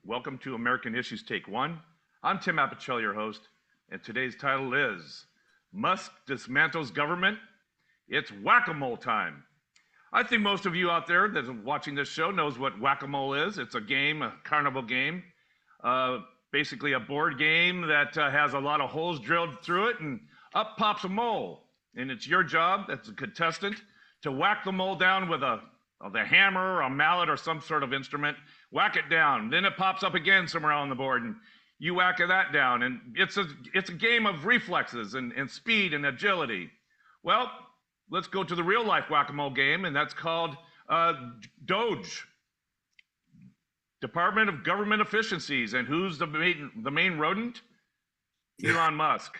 Welcome to American Issues Take One. I'm Tim Apicella, your host, and today's title is Musk Dismantles Government. It's whack-a-mole time. I think most of you out there that's watching this show knows what whack-a-mole is. It's a game, a carnival game, basically a board game that has a lot of holes drilled through it, and up pops a mole. And it's your job, as a contestant, to whack the mole down with a hammer or a mallet or some sort of instrument, whack it down. Then it pops up again somewhere on the board, and you whack that down. And it's a game of reflexes and speed and agility. Well, let's go to the real life whack-a-mole game, and that's called DOGE, Department of Government Efficiencies. And who's the main rodent? Elon Musk.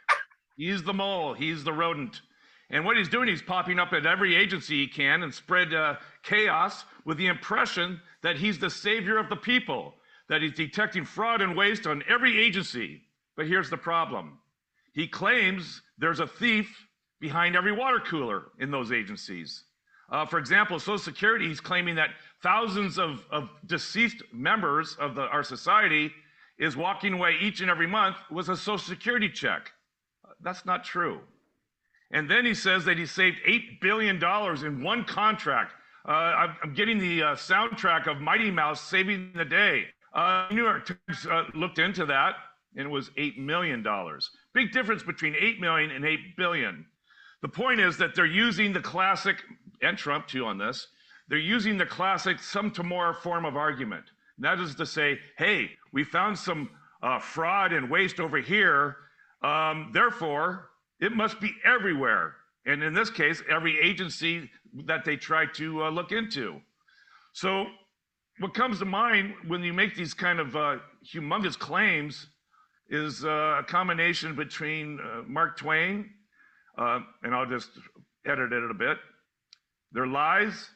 He's the mole, he's the rodent. And what he's doing, he's popping up at every agency he can and spread chaos with the impression that he's the savior of the people, that he's detecting fraud and waste on every agency. But here's the problem. He claims there's a thief behind every water cooler in those agencies. For example, Social Security, he's claiming that thousands of deceased members of our society is walking away each and every month with a Social Security check. That's not true. And then he says that he saved $8 billion in one contract. I'm getting the soundtrack of Mighty Mouse Saving the Day. New York Times looked into that, and it was $8 million. Big difference between $8 million and $8 billion. The point is that they're using the classic, and Trump too on this, they're using the classic sum to more form of argument. And that is to say, hey, we found some fraud and waste over here, therefore, it must be everywhere. And in this case, every agency that they try to look into. So what comes to mind when you make these kind of humongous claims is a combination between Mark Twain, and I'll just edit it a bit, their lies,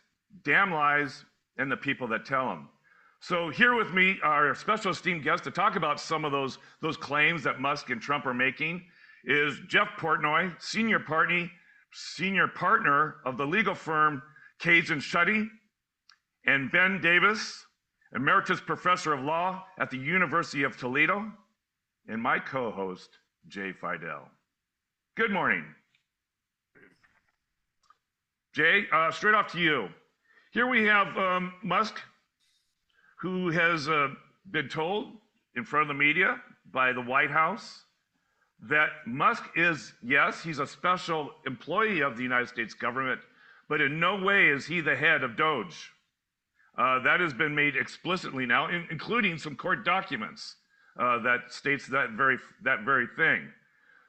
damn lies, and the people that tell them. So here with me, our special esteemed guest to talk about some of those claims that Musk and Trump are making is Jeff Portnoy, senior partner of the legal firm Cades and Schutte, and Ben Davis, emeritus professor of law at the University of Toledo, and my co-host, Jay Fidell. Good morning. Jay, straight off to you. Here we have Musk, who has been told in front of the media by the White House that Musk is, yes, he's a special employee of the United States government, but in no way is he the head of DOGE. That has been made explicitly now, including some court documents that states that very thing.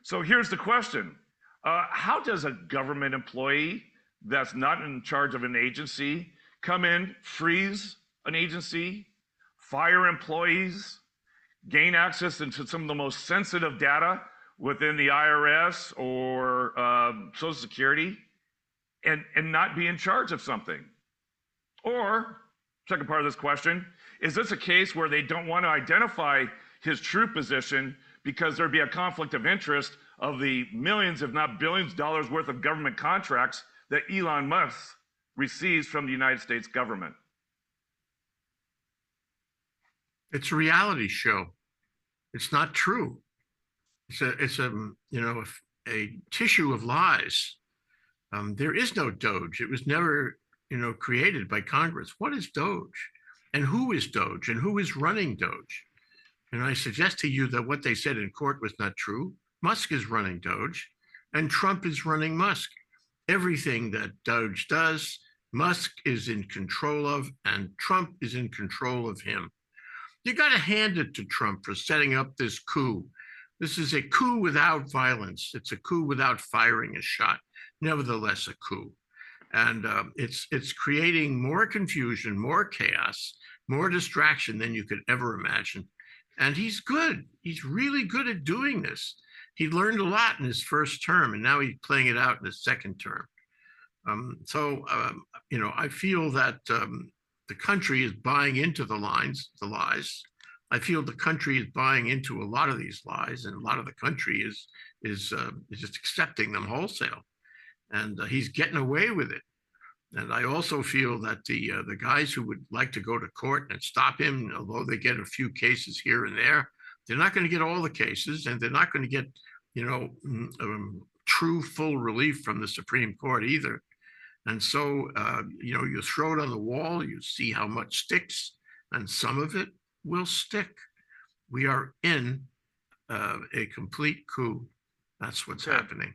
So here's the question. How does a government employee that's not in charge of an agency come in, freeze an agency, fire employees, gain access into some of the most sensitive data within the IRS or Social Security, and not be in charge of something? Or, second part of this question, is this a case where they don't want to identify his true position because there'd be a conflict of interest of the millions, if not billions of dollars worth of government contracts that Elon Musk receives from the United States government? It's a reality show. It's not true. It's a tissue of lies. There is no DOGE. It was never, created by Congress. What is DOGE? And who is DOGE? And who is running DOGE? And I suggest to you that what they said in court was not true. Musk is running DOGE, and Trump is running Musk. Everything that DOGE does, Musk is in control of, and Trump is in control of him. You got to hand it to Trump for setting up this coup. This is a coup without violence. It's a coup without firing a shot. Nevertheless, a coup. And it's creating more confusion, more chaos, more distraction than you could ever imagine. And he's good. He's really good at doing this. He learned a lot in his first term, and now he's playing it out in his second term. I feel that the country is buying into the lies. I feel the country is buying into a lot of these lies, and a lot of the country is just accepting them wholesale. And he's getting away with it. And I also feel that the guys who would like to go to court and stop him, although they get a few cases here and there, they're not going to get all the cases, and they're not going to get, true full relief from the Supreme Court either. And so, you throw it on the wall, you see how much sticks, and some of it will stick. We are in a complete coup. That's what's happening.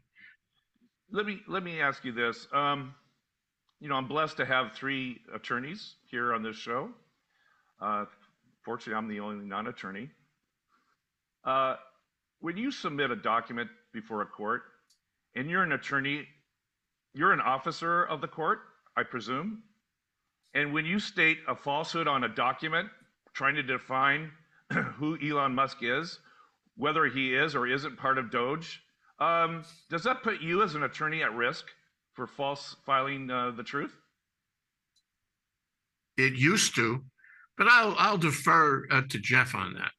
Let me ask you this. I'm blessed to have 3 attorneys here on this show. Fortunately, I'm the only non-attorney. When you submit a document before a court, and you're an attorney, you're an officer of the court, I presume. And when you state a falsehood on a document, trying to define who Elon Musk is, whether he is or isn't part of DOGE, does that put you as an attorney at risk for falsifying the truth? It used to, but I'll defer to Jeff on that.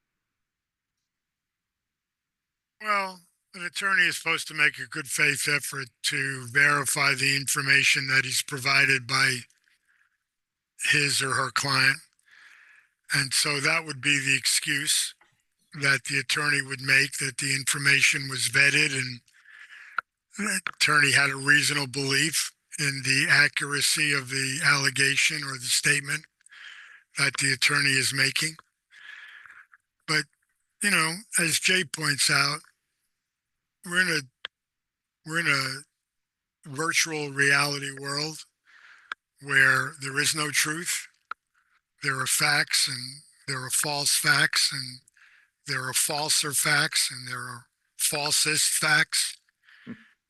Well, an attorney is supposed to make a good faith effort to verify the information that he's provided by his or her client. And so that would be the excuse that the attorney would make, that the information was vetted and the attorney had a reasonable belief in the accuracy of the allegation or the statement that the attorney is making. But, as Jay points out, we're in a virtual reality world where there is no truth. There are facts, and there are false facts, and there are falser facts, and there are falsest facts.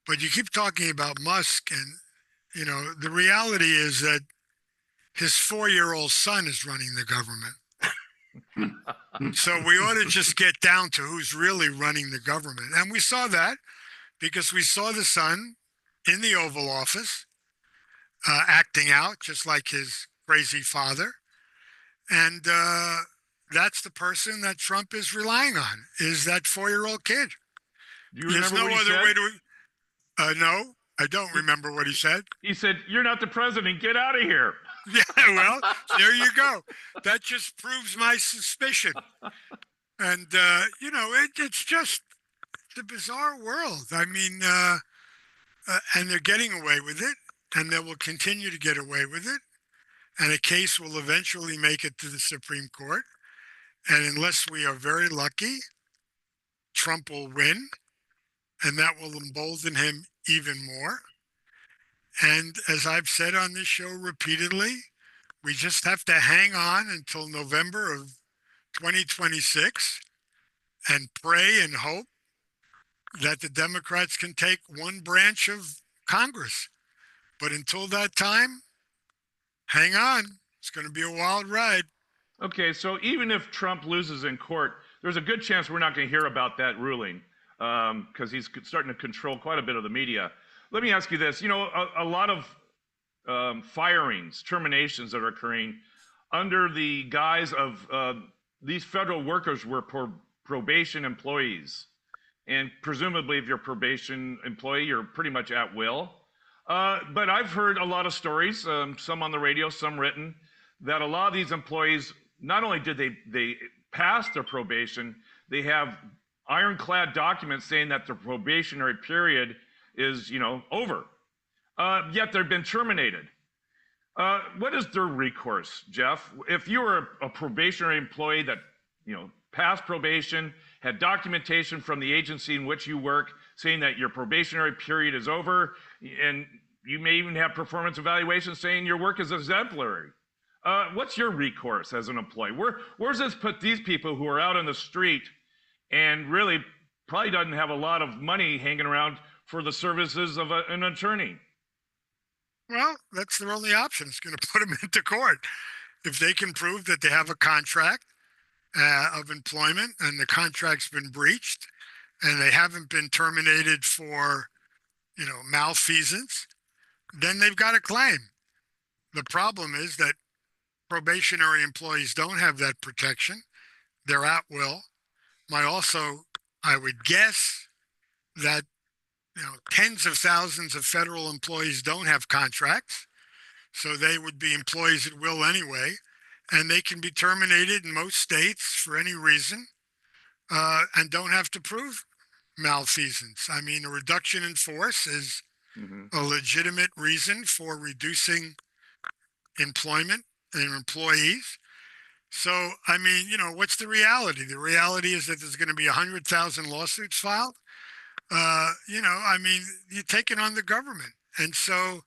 But you keep talking about Musk, and the reality is that his 4-year-old son is running the government. So we ought to just get down to who's really running the government. And we saw that because we saw the son in the Oval Office acting out just like his crazy father. And that's the person that Trump is relying on, is that 4-year-old kid. Do you remember what he said? No, I don't remember what he said. He said, "You're not the president. Get out of here." Yeah, well, there you go. That just proves my suspicion. And, it's just the bizarre world. I mean, and they're getting away with it, and they will continue to get away with it. And a case will eventually make it to the Supreme Court. And unless we are very lucky, Trump will win, and that will embolden him even more. And as I've said on this show repeatedly, we just have to hang on until November of 2026 and pray and hope that the Democrats can take one branch of Congress. But until that time, hang on. It's going to be a wild ride. Okay, so even if Trump loses in court, there's a good chance we're not going to hear about that ruling because he's starting to control quite a bit of the media. Let me ask you this. A lot of firings, terminations that are occurring under the guise of these federal workers were probation employees. And presumably, if you're a probation employee, you're pretty much at will. But I've heard a lot of stories, some on the radio, some written, that a lot of these employees, not only did they pass their probation, they have ironclad documents saying that their probationary period is, over. Yet they've been terminated. What is their recourse, Jeff? If you were a probationary employee that, passed probation, had documentation from the agency in which you work saying that your probationary period is over, and you may even have performance evaluations saying your work is exemplary. What's your recourse as an employee? Where does this put these people who are out on the street and really probably doesn't have a lot of money hanging around for the services of an attorney? Well, that's their only option. It's going to put them into court. If they can prove that they have a contract of employment and the contract's been breached and they haven't been terminated for, malfeasance, then they've got a claim. The problem is that probationary employees don't have that protection. They're at will. I would guess that tens of thousands of federal employees don't have contracts. So they would be employees at will anyway, and they can be terminated in most states for any reason, and don't have to prove malfeasance. I mean, a reduction in force is Hmm. a legitimate reason for reducing employment and employees. So, I mean, what's the reality? The reality is that there's going to be 100,000 lawsuits filed. I mean, you're taking on the government. And so,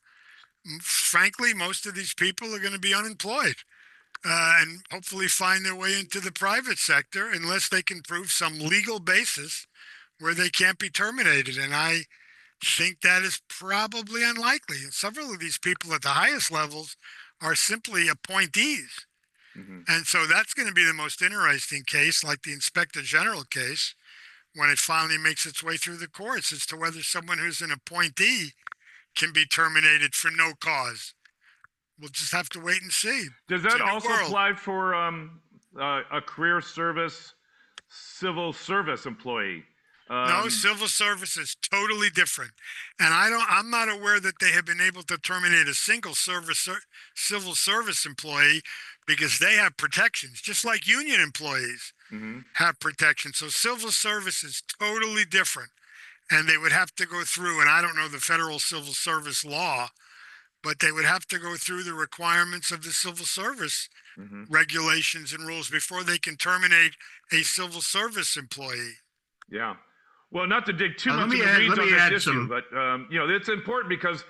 frankly, most of these people are going to be unemployed, and hopefully find their way into the private sector unless they can prove some legal basis where they can't be terminated. And I think that is probably unlikely. And several of these people at the highest levels are simply appointees. Hmm. And so that's going to be the most interesting case, like the Inspector General case, when it finally makes its way through the courts, as to whether someone who's an appointee can be terminated for no cause. We'll just have to wait and see. Does It's a that new also world. apply for a career service civil service employee? No, civil service is totally different. And I'm not aware that they have been able to terminate a single civil service employee, because they have protections, just like union employees Mhm. have protections. So civil service is totally different. And they would have to go through, and I don't know the federal civil service law, but they would have to go through the requirements of the civil service Mhm. regulations and rules before they can terminate a civil service employee. Yeah. Well, not to dig too Let much me in the add- weeds let on me this add issue, some- but it's important because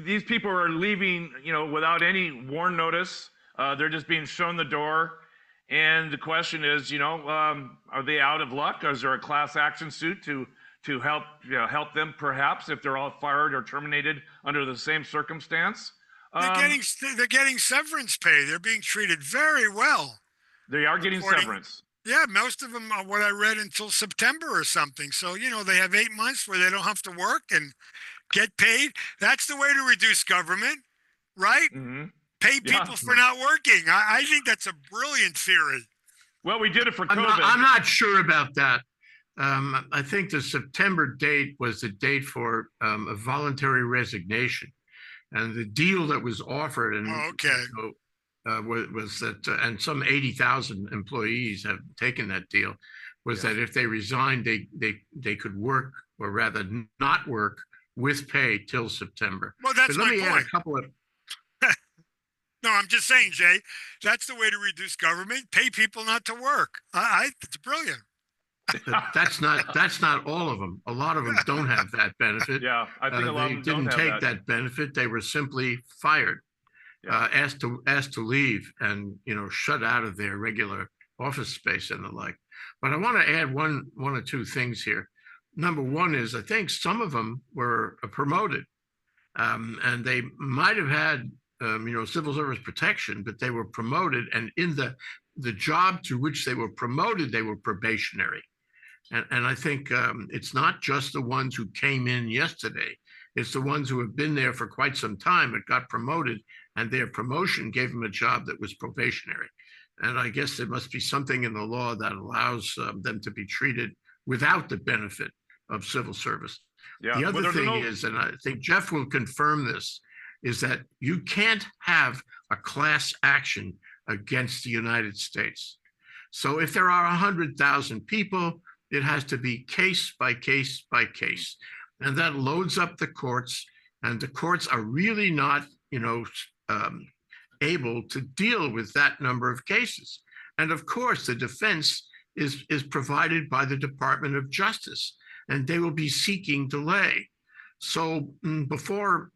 these people are leaving, without any warn notice. They're just being shown the door, and the question is, are they out of luck? Is there a class action suit to help them, perhaps, if they're all fired or terminated under the same circumstance? They're Um, getting they're getting severance pay. They're being treated very well. they are getting According, severance. yeah, most of them are what I read until September or something. So they have 8 months where they don't have to work and get paid. That's the way to reduce government, right? Hmm. Pay Yeah. people for not working. I think that's a brilliant theory. Well, we did it for I'm COVID. not sure about that. I think the September date was the date for a voluntary resignation, and the deal that was offered and Oh, okay. was that, and some 80,000 employees have taken that deal, was Yeah. that if they resigned, they could work, or rather not work, with pay till September. Well, that's But let my me add point. a couple of No, I'm just saying, Jay, that's the way to reduce government. Pay people not to work. It's brilliant. that's not all of them. A lot of them don't have that benefit. Yeah, I think a lot They of them don't didn't have take that benefit. They were simply fired, Yeah. asked to leave, and shut out of their regular office space and the like. But I want to add one or two things here. Number one is, I think some of them were promoted, and they might have had civil service protection, but they were promoted, and in the job to which they were promoted, they were probationary. And I think it's not just the ones who came in yesterday. It's the ones who have been there for quite some time but got promoted, and their promotion gave them a job that was probationary. And I guess there must be something in the law that allows them to be treated without the benefit of civil service. Yeah. The Well, other there's thing no- is, and I think Jeff will confirm this, is that you can't have a class action against the United States. So if there are 100,000 people, it has to be case by case by case. And that loads up the courts, and the courts are really not, able to deal with that number of cases. And of course, the defense is provided by the Department of Justice, and they will be seeking delay. So before,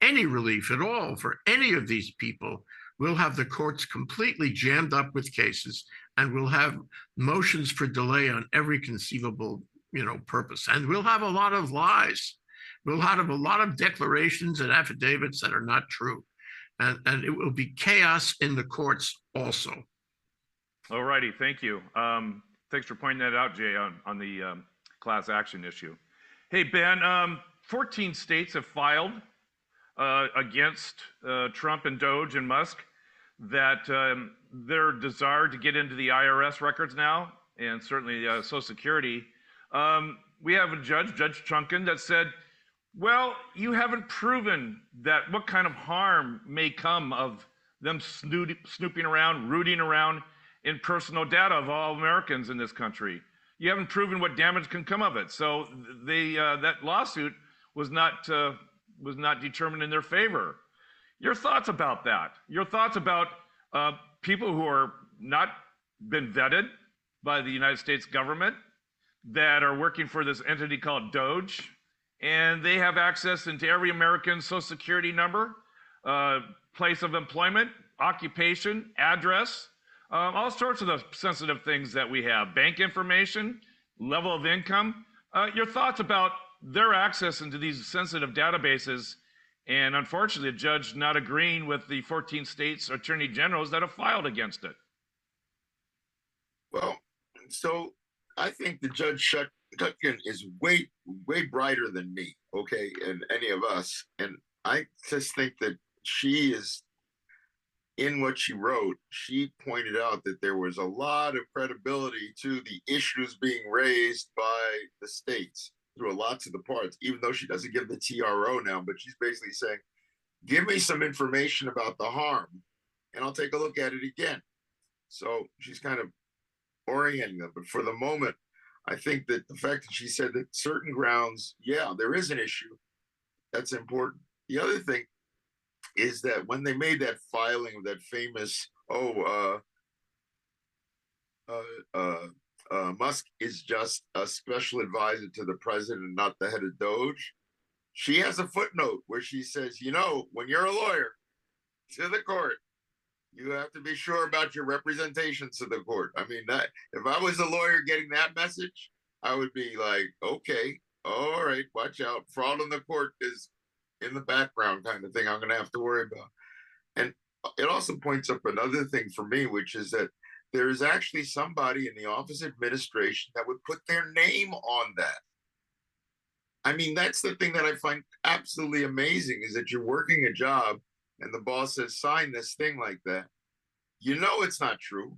any relief at all for any of these people, we'll have the courts completely jammed up with cases, and we'll have motions for delay on every conceivable, purpose. And we'll have a lot of lies. We'll have a lot of declarations and affidavits that are not true. And it will be chaos in the courts also. All righty, thank you. Thanks for pointing that out, Jay, on the class action issue. Hey, Ben, 14 states have filed against Trump and DOGE and Musk that their desire to get into the IRS records now, and certainly Social Security. We have a judge, Judge Chunkin, that said, Well, you haven't proven that what kind of harm may come of them snooping around, rooting around in personal data of all Americans in this country. You haven't proven what damage can come of it. So that lawsuit was not determined in their favor. Your thoughts about that? Your thoughts about people who are not been vetted by the United States government that are working for this entity called DOGE, and they have access into every American social security number, place of employment, occupation, address, all sorts of the sensitive things that we have, bank information, level of income. Your thoughts about their access into these sensitive databases, and unfortunately, the judge not agreeing with the 14 states attorney generals that have filed against it. Well, so I think the Judge Shutkin is way brighter than me, okay, and any of us. And I just think that she is, in what she wrote, she pointed out that there was a lot of credibility to the issues being raised by the states through lots of the parts, even though she doesn't give the TRO now, but she's basically saying, give me some information about the harm and I'll take a look at it again. So she's kind of orienting them. But for the moment, I think that the fact that she said that certain grounds, yeah, there is an issue, that's important. The other thing is that when they made that filing of that famous, Musk is just a special advisor to the president and not the head of DOGE, she has a footnote where she says, you know, when you're a lawyer to the court, you have to be sure about your representations to the court. I mean, that if I was a lawyer getting that message, I would be like, okay, all right, watch out. Fraud in the court is in the background kind of thing I'm going to have to worry about. And it also points up another thing for me, which is that there is actually somebody in the office of administration that would put their name on that. I mean, that's the thing that I find absolutely amazing, is that you're working a job and the boss says, sign this thing like that. You know it's not true,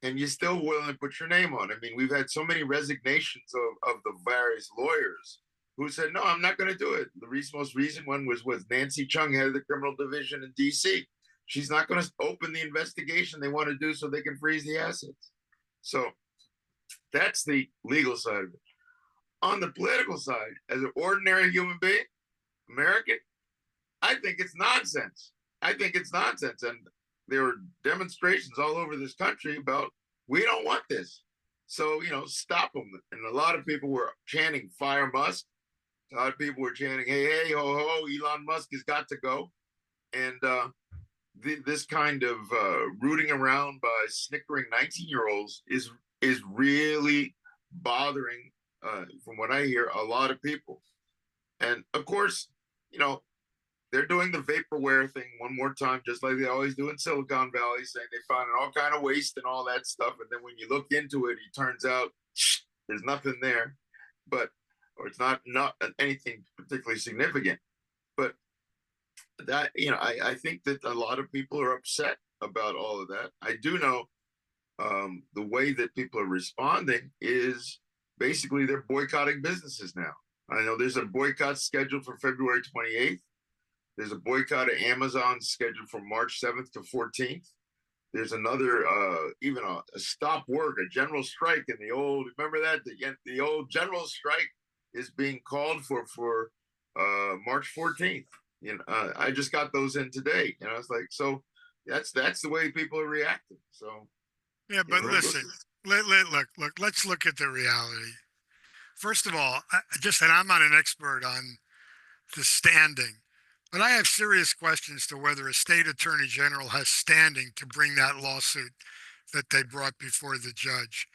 and you're still willing to put your name on it. I mean, we've had so many resignations of the various lawyers who said, no, I'm not going to do it. The most recent one was Nancy Chung, head of the criminal division in D.C. She's not going to open the investigation they want to do so they can freeze the assets. So that's the legal side of it. On the political side, as an ordinary human being, American, I think it's nonsense. I think it's nonsense. And there were demonstrations all over this country about, we don't want this. So, you know, stop them. And a lot of people were chanting, fire Musk. A lot of people were chanting, hey, hey, ho, ho, Elon Musk has got to go. And this kind of rooting around by snickering 19-year-olds is really bothering, from what I hear, a lot of people. And of course, you know, they're doing the vaporware thing one more time, just like they always do in Silicon Valley, saying they found all kind of waste and all that stuff. And then when you look into it, it turns out there's nothing there, or it's not anything particularly significant. But that, you know, I think that a lot of people are upset about all of that. I do know the way that people are responding is basically they're boycotting businesses now. I know there's a boycott scheduled for February 28th. There's a boycott of Amazon scheduled from March 7th to 14th. There's another, even a stop work, a general strike in the old, remember that? The old general strike is being called for March 14th. You know, I just got those in today. And I was like, so that's the way people are reacting. So. Yeah, but listen, let's look at the reality. First of all, and I'm not an expert on the standing, but I have serious questions to whether a state attorney general has standing to bring that lawsuit that they brought before the judge.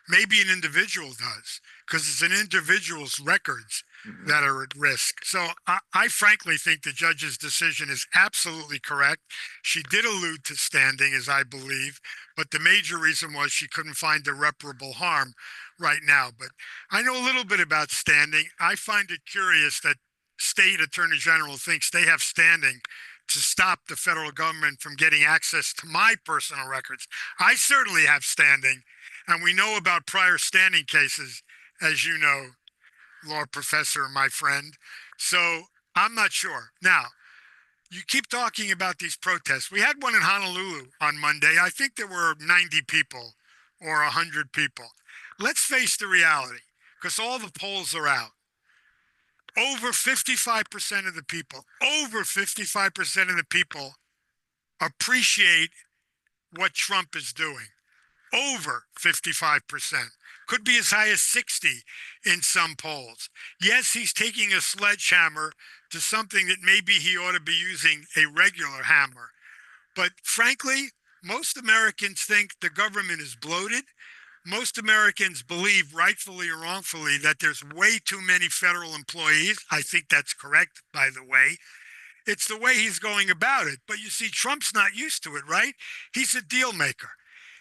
Maybe an individual does, because it's an individual's records that are at risk. So I frankly think the judge's decision is absolutely correct. She did allude to standing, as I believe, but the major reason was she couldn't find irreparable harm right now. But I know a little bit about standing. I find it curious that state attorney general thinks they have standing to stop the federal government from getting access to my personal records. I certainly have standing, and we know about prior standing cases, as you know. law professor, my friend. So I'm not sure. Now, you keep talking about these protests. We had one in Honolulu on Monday. I think there were 90 people or 100 people. Let's face the reality, because all the polls are out. Over 55% of the people, appreciate what Trump is doing. Over 55%. Could be as high as 60 in some polls. Yes, he's taking a sledgehammer to something that maybe he ought to be using a regular hammer. But frankly, most Americans think the government is bloated. Most Americans believe, rightfully or wrongfully, that there's way too many federal employees. I think that's correct, by the way. It's the way he's going about it. But you see, Trump's not used to it, right? He's a deal maker.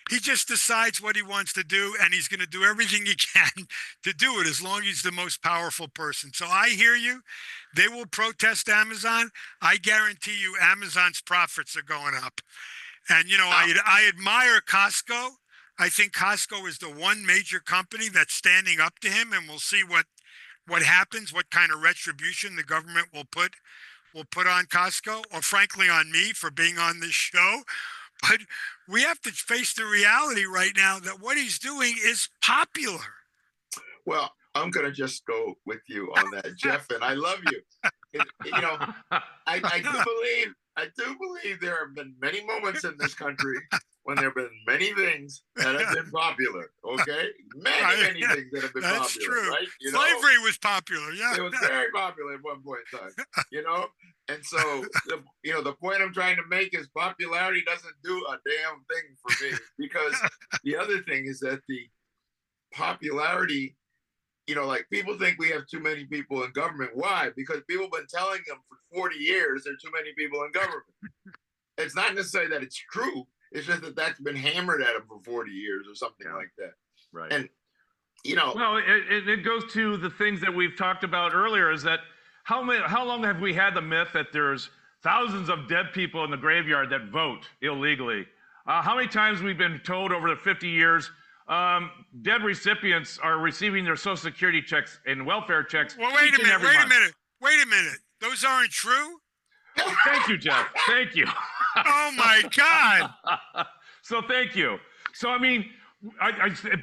He just decides what he wants to do, and he's going to do everything he can to do it as long as he's the most powerful person. So I hear you. They will protest Amazon. I guarantee you Amazon's profits are going up. And, you know, I admire Costco. I think Costco is the one major company that's standing up to him, and we'll see what happens, what kind of retribution the government will put on Costco, or frankly on me for being on this show. But we have to face the reality right now that what he's doing is popular. Well, I'm going to just go with you on that, Jeff, and I love you. You know, I do believe there have been many moments in this country when there have been many things that have been popular. Okay, many things that have been That's popular. true. Right? You Slavery know? was popular. Yeah, It was very popular at one point in time. You know, and so the point I'm trying to make is popularity doesn't do a damn thing for me, because the other thing is that the popularity. You know, like people think we have too many people in government. Why? Because people have been telling them for 40 years there are too many people in government. It's not necessarily that it's true. It's just that that's been hammered at them for 40 years or something like that. Right. And, you know. Well, it goes to the things that we've talked about earlier, is that how long have we had the myth that there's thousands of dead people in the graveyard that vote illegally? How many times we've been told over the 50 years, dead recipients are receiving their Social Security checks and welfare checks. Well, wait a minute. Those aren't true? Thank you, Jeff. Thank you. Oh, my God. So thank you. So, I mean,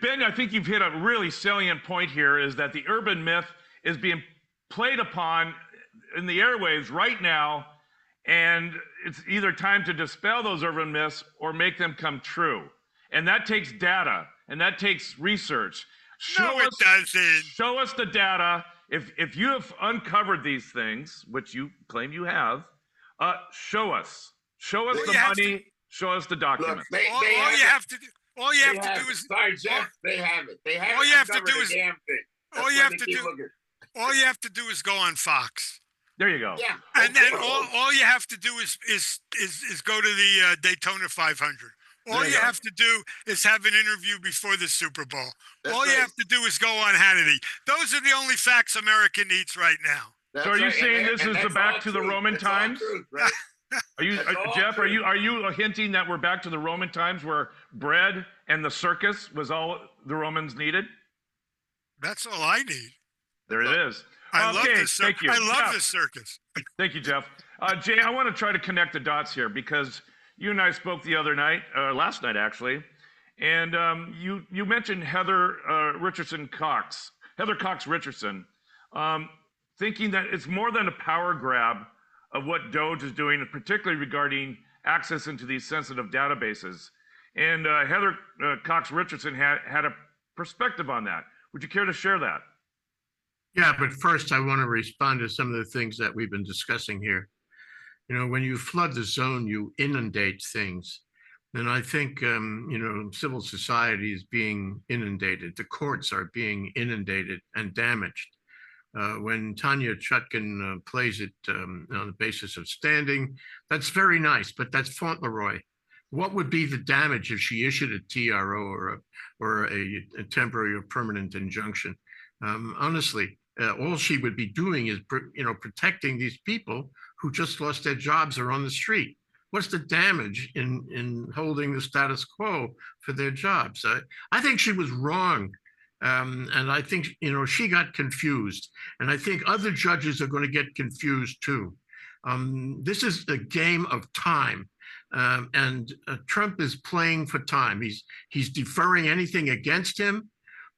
Ben, I think you've hit a really salient point here, is that the urban myth is being played upon in the airwaves right now, and it's either time to dispel those urban myths or make them come true. And that takes data. And that takes research. It doesn't. Show us the data. If you have uncovered these things, which you claim you have, show us. Show us the money. Show us the documents. Look, all you have to do is. Sorry, Jeff. They have it. They have. All you have to do is. Damn thing. All you have to do is go on Fox. There you go. Yeah. And then all you have to do is go to the Daytona 500. All you have to do is have an interview before the Super Bowl. All you have to do is go on Hannity. Those are the only facts America needs right now. So are you saying this is the back to the Roman times? Right? Are you, Jeff? Are you hinting that we're back to the Roman times where bread and the circus was all the Romans needed? That's all I need. There it is. I love this. Thank you. I love this circus. Thank you, Jeff. Jay, I want to try to connect the dots here, because you and I spoke the other night, last night actually, and you mentioned Heather Cox Richardson, thinking that it's more than a power grab of what DOGE is doing, particularly regarding access into these sensitive databases. And Heather Cox Richardson had a perspective on that. Would you care to share that? Yeah, but first I want to respond to some of the things that we've been discussing here. You know, when you flood the zone, you inundate things. And I think, civil society is being inundated. The courts are being inundated and damaged. When Tanya Chutkan plays it on the basis of standing, that's very nice, but that's Fauntleroy. What would be the damage if she issued a TRO or a temporary or permanent injunction? Honestly, all she would be doing is, protecting these people who just lost their jobs or on the street. What's the damage in holding the status quo for their jobs? I think she was wrong And I think, she got confused. And I think other judges are going to get confused too. This is a game of time. And Trump is playing for time. He's deferring anything against him,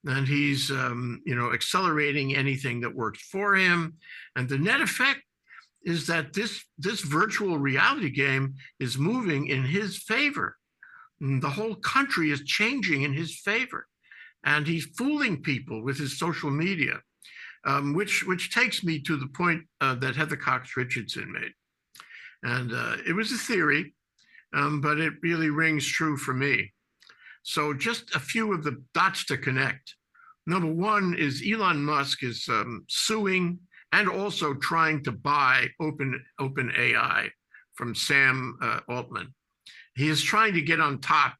and he's accelerating anything that works for him. And the net effect is that this virtual reality game is moving in his favor. And the whole country is changing in his favor, and he's fooling people with his social media, which takes me to the point that Heather Cox Richardson made. And it was a theory, but it really rings true for me. So just a few of the dots to connect. Number one is Elon Musk is suing and also trying to buy OpenAI from Sam Altman. He is trying to get on top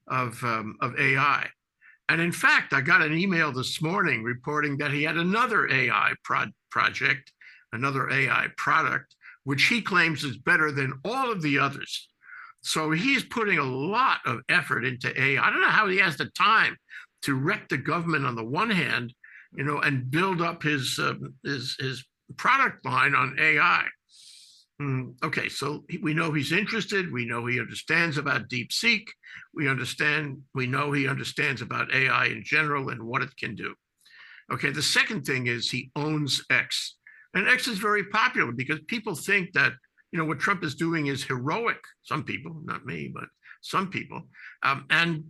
of AI. And in fact, I got an email this morning reporting that he had another AI project, another AI product, which he claims is better than all of the others. So he's putting a lot of effort into AI. I don't know how he has the time to wreck the government on the one hand, and build up his product line on AI. Okay, so we know he's interested. We know he understands about DeepSeek. We know he understands about AI in general and what it can do. Okay, the second thing is he owns X. And X is very popular because people think that, what Trump is doing is heroic. Some people, not me, but some people. And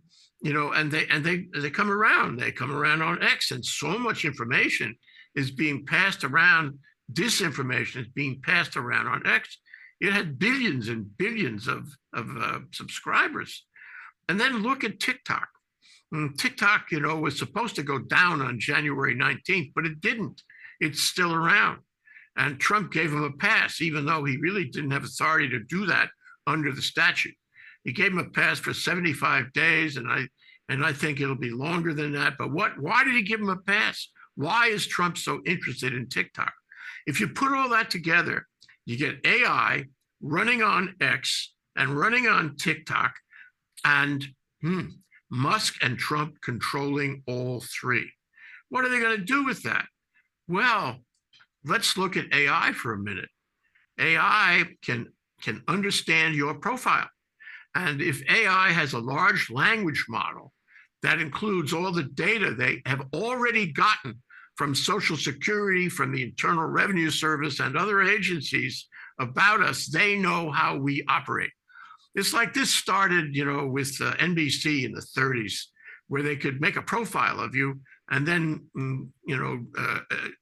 they come around. They come around on X, and so much information is being passed around. Disinformation is being passed around on X. It had billions and billions of subscribers. And then look at TikTok. TikTok, was supposed to go down on January 19th, but it didn't. It's still around. And Trump gave him a pass, even though he really didn't have authority to do that under the statute. He gave him a pass for 75 days, and I think it'll be longer than that. But why did he give him a pass? Why is Trump so interested in TikTok? If you put all that together, you get AI running on X and running on TikTok, and Musk and Trump controlling all three. What are they going to do with that? Well, let's look at AI for a minute. AI can understand your profile. And if AI has a large language model that includes all the data they have already gotten from Social Security, from the Internal Revenue Service and other agencies about us, they know how we operate. It's like this started, with NBC in the 30s, where they could make a profile of you and then,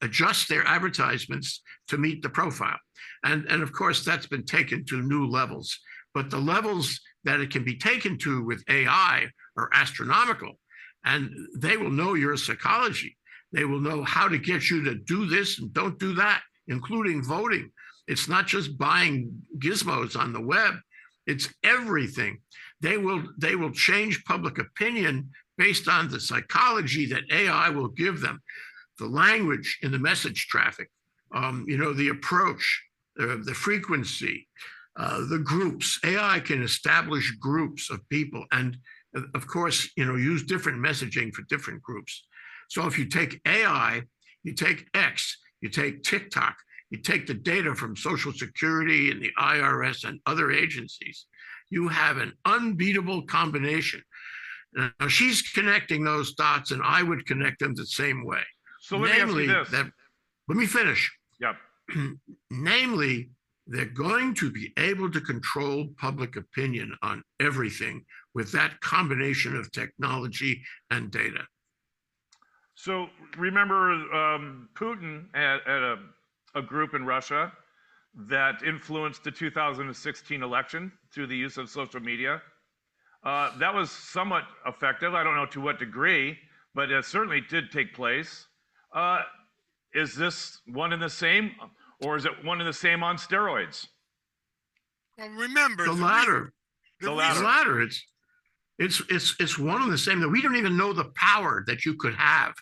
adjust their advertisements to meet the profile. And of course, that's been taken to new levels. But the levels that it can be taken to with AI are astronomical. And they will know your psychology. They will know how to get you to do this and don't do that, including voting. It's not just buying gizmos on the web. It's everything. They will change public opinion based on the psychology that AI will give them, the language in the message traffic, the approach, the frequency, the groups. AI can establish groups of people and, of course, use different messaging for different groups. So if you take AI, you take X, you take TikTok, you take the data from Social Security and the IRS and other agencies, you have an unbeatable combination. Now she's connecting those dots, and I would connect them the same way. So let me ask you this. Let me finish. Yep. Namely, they're going to be able to control public opinion on everything with that combination of technology and data. So remember Putin at a group in Russia that influenced the 2016 election through the use of social media? That was somewhat effective. I don't know to what degree, but it certainly did take place. Is this one and the same, or is it one and the same on steroids? Well, remember The latter. The latter. The latter. It's one and the same. That we don't even know the power that you could have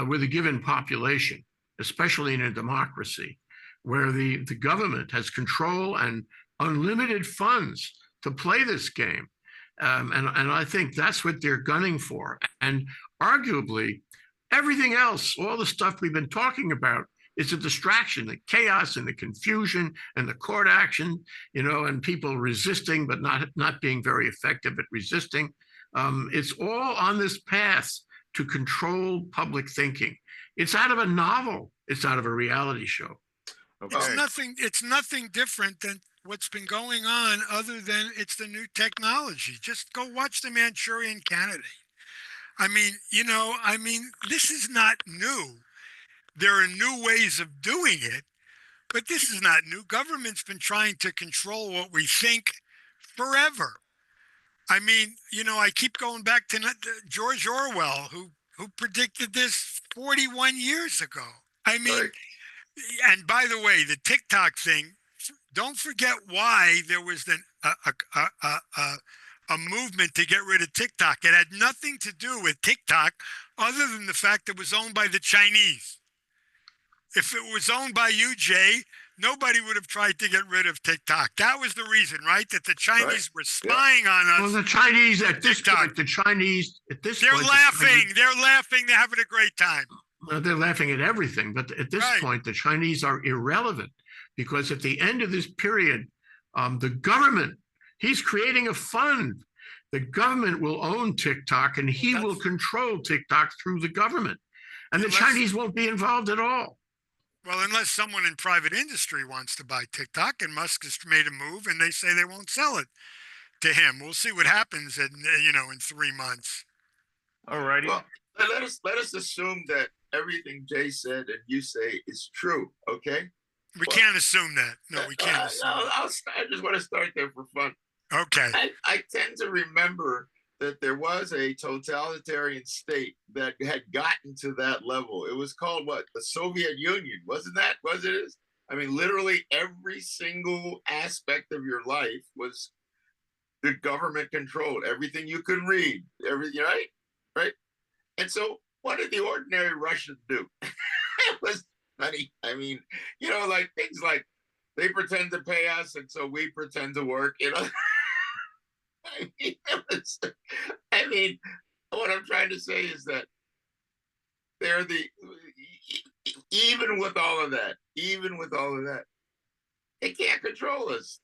with a given population, especially in a democracy, where the government has control and unlimited funds to play this game. And I think that's what they're gunning for. And arguably, Everything else, all the stuff we've been talking about, is a distraction, the chaos and the confusion and the court action, and people resisting but not being very effective at resisting. It's all on this path to control public thinking. It's out of a novel. It's out of a reality show. Okay. It's nothing different than what's been going on, other than it's the new technology. Just go watch the Manchurian Candidate. I mean, this is not new. There are new ways of doing it, but this is not new. Government's been trying to control what we think forever. I mean, I keep going back to George Orwell, who predicted this 41 years ago. I mean, Right. and by the way, the TikTok thing, don't forget why there was a movement to get rid of TikTok. It had nothing to do with TikTok other than the fact it was owned by the Chinese. If it was owned by you, Jay, nobody would have tried to get rid of TikTok. That was the reason, right? That the Chinese were spying on us. Well, the Chinese at this TikTok. point, They're laughing. They're laughing. They're having a great time. They're laughing at everything. But at this point, the Chinese are irrelevant, because at the end of this period, the government, he's creating a fund. The government will own TikTok, and he will control TikTok through the government. And the Chinese won't be involved at all. Well, unless someone in private industry wants to buy TikTok, and Musk has made a move and they say they won't sell it to him. We'll see what happens in 3 months. All righty. Well, let us assume that everything Jay said and you say is true. Okay. We can't assume that. No, we can't assume I just want to start there for fun. Okay. I tend to remember that there was a totalitarian state that had gotten to that level. It was called what? The Soviet Union, wasn't that? Was it? I mean, literally every single aspect of your life was the government controlled. Everything you could read, everything, right? And so, what did the ordinary Russian do? It was funny. I mean, like things like they pretend to pay us, and so we pretend to work. I mean, what I'm trying to say is that they're even with all of that, they can't control us.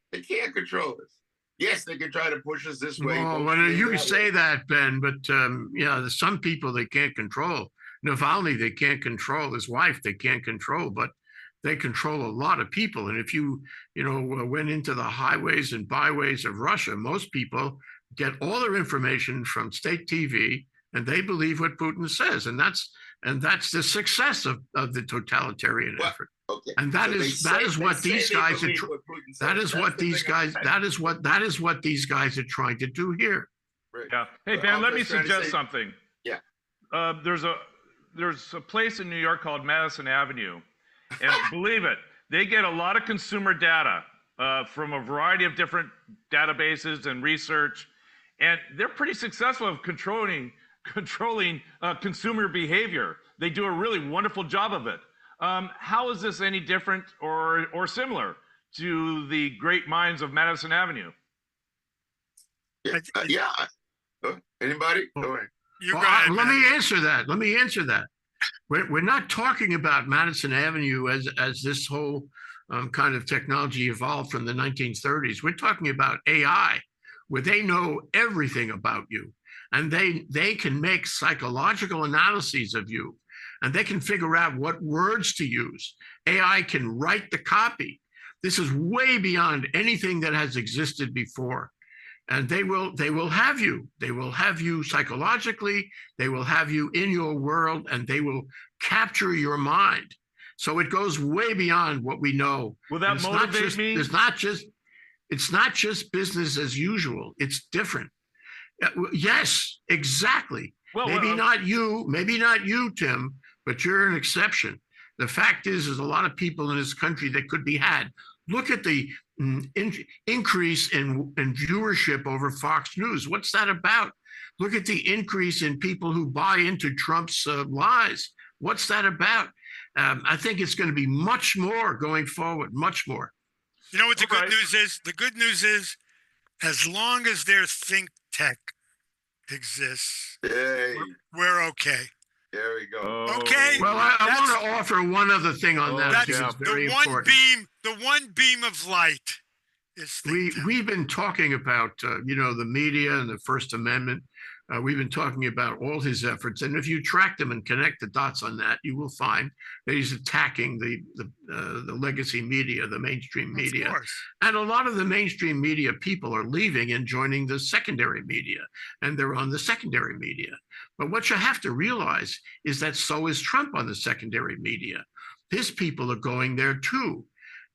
Yes, they can try to push us this way. Well, you can say that, Ben, but there's some people they can't control. Navalny, they can't control. His wife, they can't control, but they control a lot of people. And if you went into the highways and byways of Russia, most people get all their information from state TV, and they believe what Putin says. And that's the success of the totalitarian effort. Okay. And that is what these guys are trying to do here. Right. Yeah. Hey, Ben, let me suggest something. Yeah. There's a place in New York called Madison Avenue. And believe it, they get a lot of consumer data from a variety of different databases and research. And they're pretty successful at controlling consumer behavior. They do a really wonderful job of it. How is this any different or similar to the great minds of Madison Avenue? Yeah. Anybody? Go ahead. Let me answer that. We're not talking about Madison Avenue as this whole kind of technology evolved from the 1930s. We're talking about AI, where they know everything about you, and they can make psychological analyses of you, and they can figure out what words to use. AI can write the copy. This is way beyond anything that has existed before. And they will have you. They will have you psychologically. They will have you in your world, and they will capture your mind. So it goes way beyond what we know. Will that motivate me? It's not just business as usual. It's different. Yes, exactly. Well, maybe not you, Tim, but you're an exception. The fact is a lot of people in this country that could be had. Look at the increase in viewership over Fox News. What's that about? Look at the increase in people who buy into Trump's lies. What's that about? I think it's going to be much more going forward, much more. You know what the good news is? The good news is, as long as their ThinkTech exists, we're okay. There we go. Oh, Okay. Well, I That's- want to offer one other thing on Oh, that. That's because yeah. it's very the one important. beam of light is ThinkTech. We've been talking about the media and the First Amendment. We've been talking about all his efforts, and if you track them and connect the dots on that, you will find that he's attacking the legacy media, the mainstream media, Of course. and a lot of the mainstream media people are leaving and joining the secondary media, and they're on the secondary media. But what you have to realize is that so is Trump on the secondary media. His people are going there too.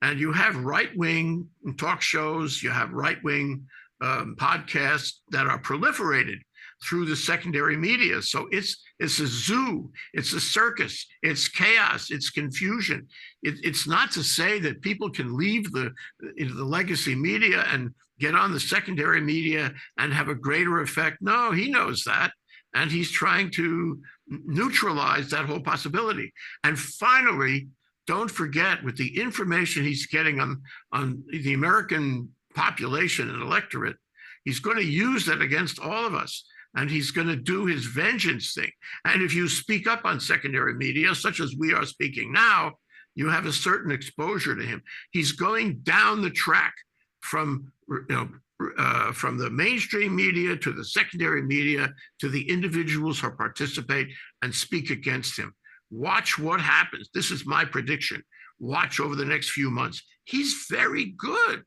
And you have right-wing talk shows, you have right-wing podcasts that are proliferated through the secondary media. So it's a zoo, it's a circus, it's chaos, it's confusion. It's not to say that people can leave the legacy media and get on the secondary media and have a greater effect. No, he knows that. And he's trying to neutralize that whole possibility. And finally, don't forget, with the information he's getting on the American population and electorate, he's going to use that against all of us. And he's going to do his vengeance thing. And if you speak up on secondary media, such as we are speaking now, you have a certain exposure to him. He's going down the track from the mainstream media to the secondary media to the individuals who participate and speak against him. Watch what happens. This is my prediction. Watch over the next few months. He's very good.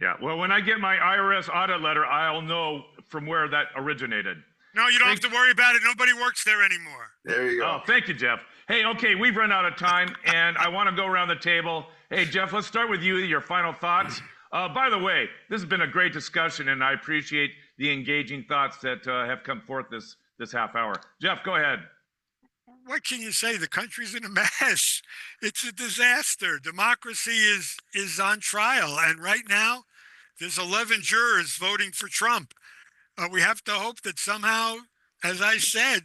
Yeah. Well, when I get my IRS audit letter, I'll know from where that originated. No, you don't have to worry about it. Nobody works there anymore. There you go. Oh, thank you, Jeff. Hey, okay, we've run out of time, and I want to go around the table. Hey, Jeff, let's start with you, your final thoughts. By the way, this has been a great discussion, and I appreciate the engaging thoughts that have come forth this half hour. Jeff, go ahead. What can you say? The country's in a mess. It's a disaster. Democracy is on trial. And right now, there's 11 jurors voting for Trump. We have to hope that somehow, as I said,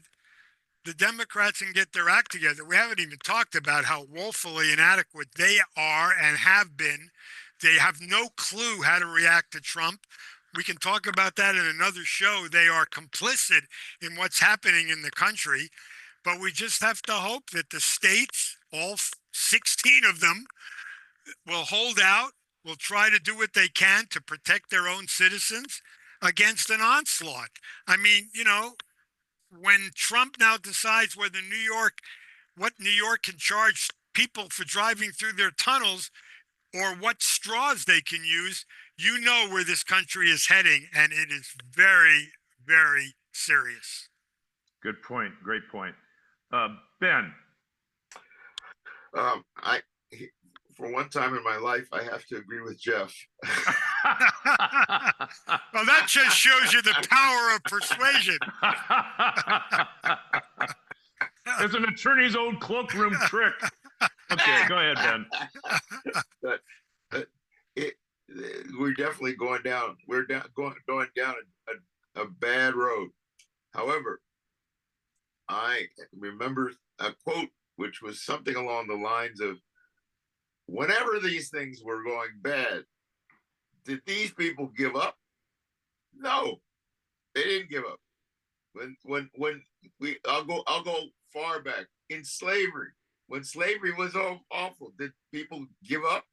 the Democrats can get their act together. We haven't even talked about how woefully inadequate they are and have been. They have no clue how to react to Trump. We can talk about that in another show. They are complicit in what's happening in the country. But we just have to hope that the states, all 16 of them, will hold out, will try to do what they can to protect their own citizens against an onslaught. I mean, when Trump now decides what New York can charge people for driving through their tunnels or what straws they can use, you know where this country is heading, and it is very, very serious. Good point. Great point. Ben. For one time in my life, I have to agree with Jeff. Well, that just shows you the power of persuasion. It's an attorney's old cloakroom trick. Okay, go ahead, Ben. But we're definitely going down. We're going down a bad road. However, I remember a quote which was something along the lines of, whenever these things were going bad, did these people give up? No, they didn't give up. I'll go far back in slavery. When slavery was awful, did people give up?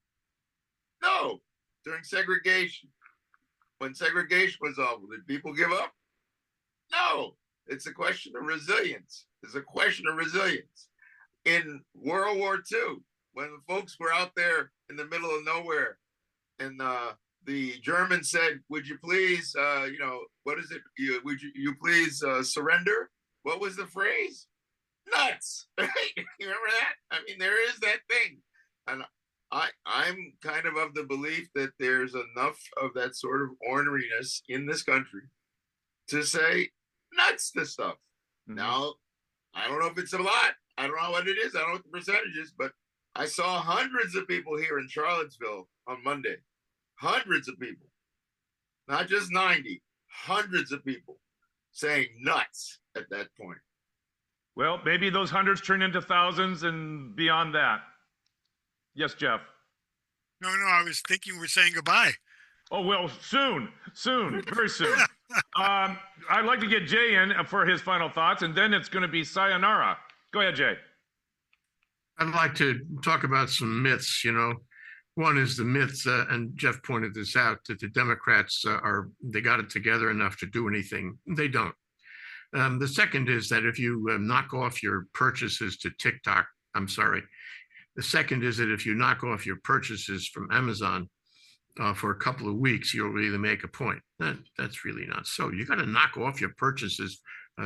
No. During segregation, when segregation was awful, did people give up? No. It's a question of resilience. It's a question of resilience. In World War II, when the folks were out there in the middle of nowhere, and the Germans said, "Would you please, what is it? Would you please surrender?" What was the phrase? Nuts! Right? You remember that? I mean, there is that thing, and I'm kind of the belief that there's enough of that sort of orneriness in this country to say nuts to stuff. Mm-hmm. Now, I don't know if it's a lot. I don't know what it is. I don't know what the percentage is, but I saw hundreds of people here in Charlottesville on Monday. Hundreds of people. Not just 90. Hundreds of people saying nuts at that point. Well, maybe those hundreds turn into thousands and beyond that. Yes, Jeff. No, I was thinking we're saying goodbye. Oh, well, soon, very soon. I'd like to get Jay in for his final thoughts, and then it's going to be sayonara. Go ahead, Jay. I'd like to talk about some myths. One is the myth, and Jeff pointed this out, that the Democrats they got it together enough to do anything. They don't. The second is that if you knock off your purchases to TikTok, I'm sorry. The second is that if you knock off your purchases from Amazon for a couple of weeks, you'll really make a point. That's really not so. You got to knock off your purchases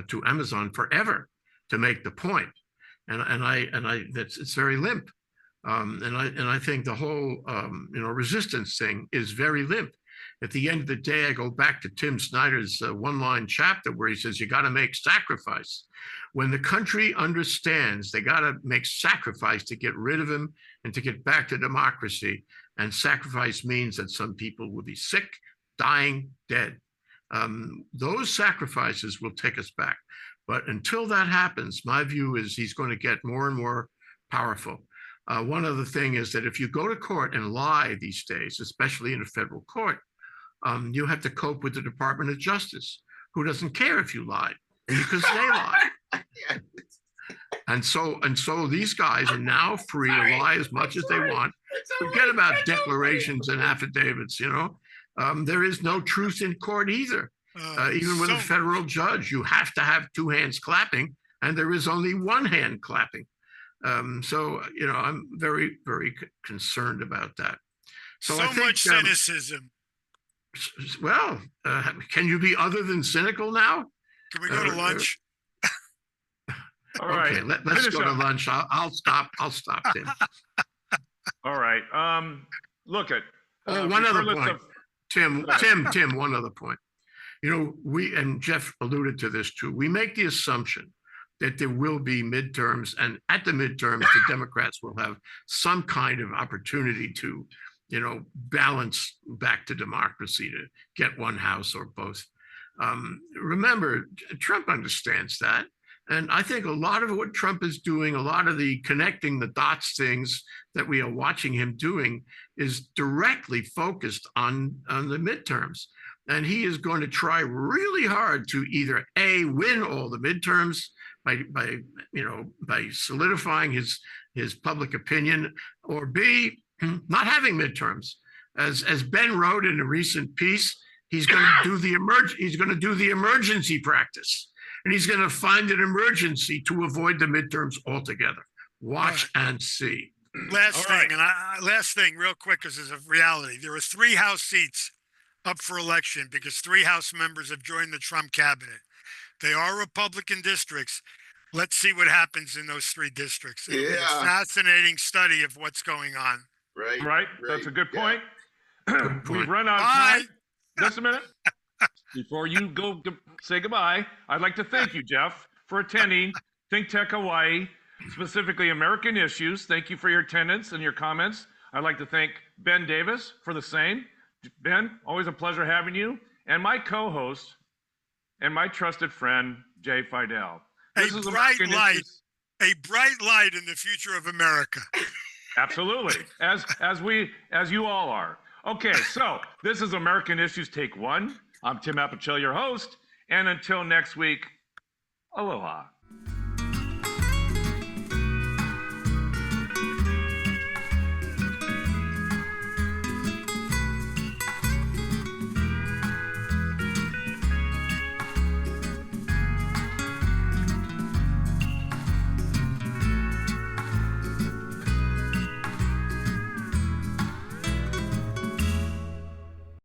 to Amazon forever to make the point. And it's very limp. And I think the whole resistance thing is very limp. At the end of the day, I go back to Tim Snyder's one-line chapter where he says you got to make sacrifice. When the country understands they got to make sacrifice to get rid of him and to get back to democracy, and sacrifice means that some people will be sick, dying, dead. Those sacrifices will take us back. But until that happens, my view is he's going to get more and more powerful. One other thing is that if you go to court and lie these days, especially in a federal court, you have to cope with the Department of Justice, who doesn't care if you lied because they lie. And so these guys are now free to lie as much as they want. Forget about declarations and affidavits. There is no truth in court either. Even with a federal judge, you have to have two hands clapping, and there is only one hand clapping. So I'm very, very concerned about that. So I think, much cynicism. Well, can you be other than cynical now? Can we go to lunch? All right. Okay, let's go to lunch. I'll stop. Tim. All right. Look at. One other point. Tim, one other point. We, and Jeff alluded to this too, we make the assumption that there will be midterms, and at the midterms, the Democrats will have some kind of opportunity to, balance back to democracy, to get one house or both. Remember, Trump understands that. And I think a lot of what Trump is doing, a lot of the connecting the dots things that we are watching him doing is directly focused on the midterms. And he is going to try really hard to either A, win all the midterms by solidifying his public opinion, or B, not having midterms. As Ben wrote in a recent piece, he's going to do the emergency practice, and he's going to find an emergency to avoid the midterms altogether. Watch and see. Last thing, real quick, because it's a reality. There are 3 House seats up for election because 3 House members have joined the Trump cabinet. They are Republican districts. Let's see what happens in those 3 districts. It'll be a fascinating study of what's going on. Right. That's a good point. We've run out of time. Just a minute. Before you go to say goodbye, I'd like to thank you, Jeff, for attending ThinkTech Hawaii, specifically American Issues. Thank you for your attendance and your comments. I'd like to thank Ben Davis for the same. Ben, always a pleasure having you. And my co-host and my trusted friend, Jay Fidell. A bright light in the future of America. Absolutely, as you all are. Okay, so this is American Issues Take 1. I'm Tim Apicella, your host, and until next week, aloha.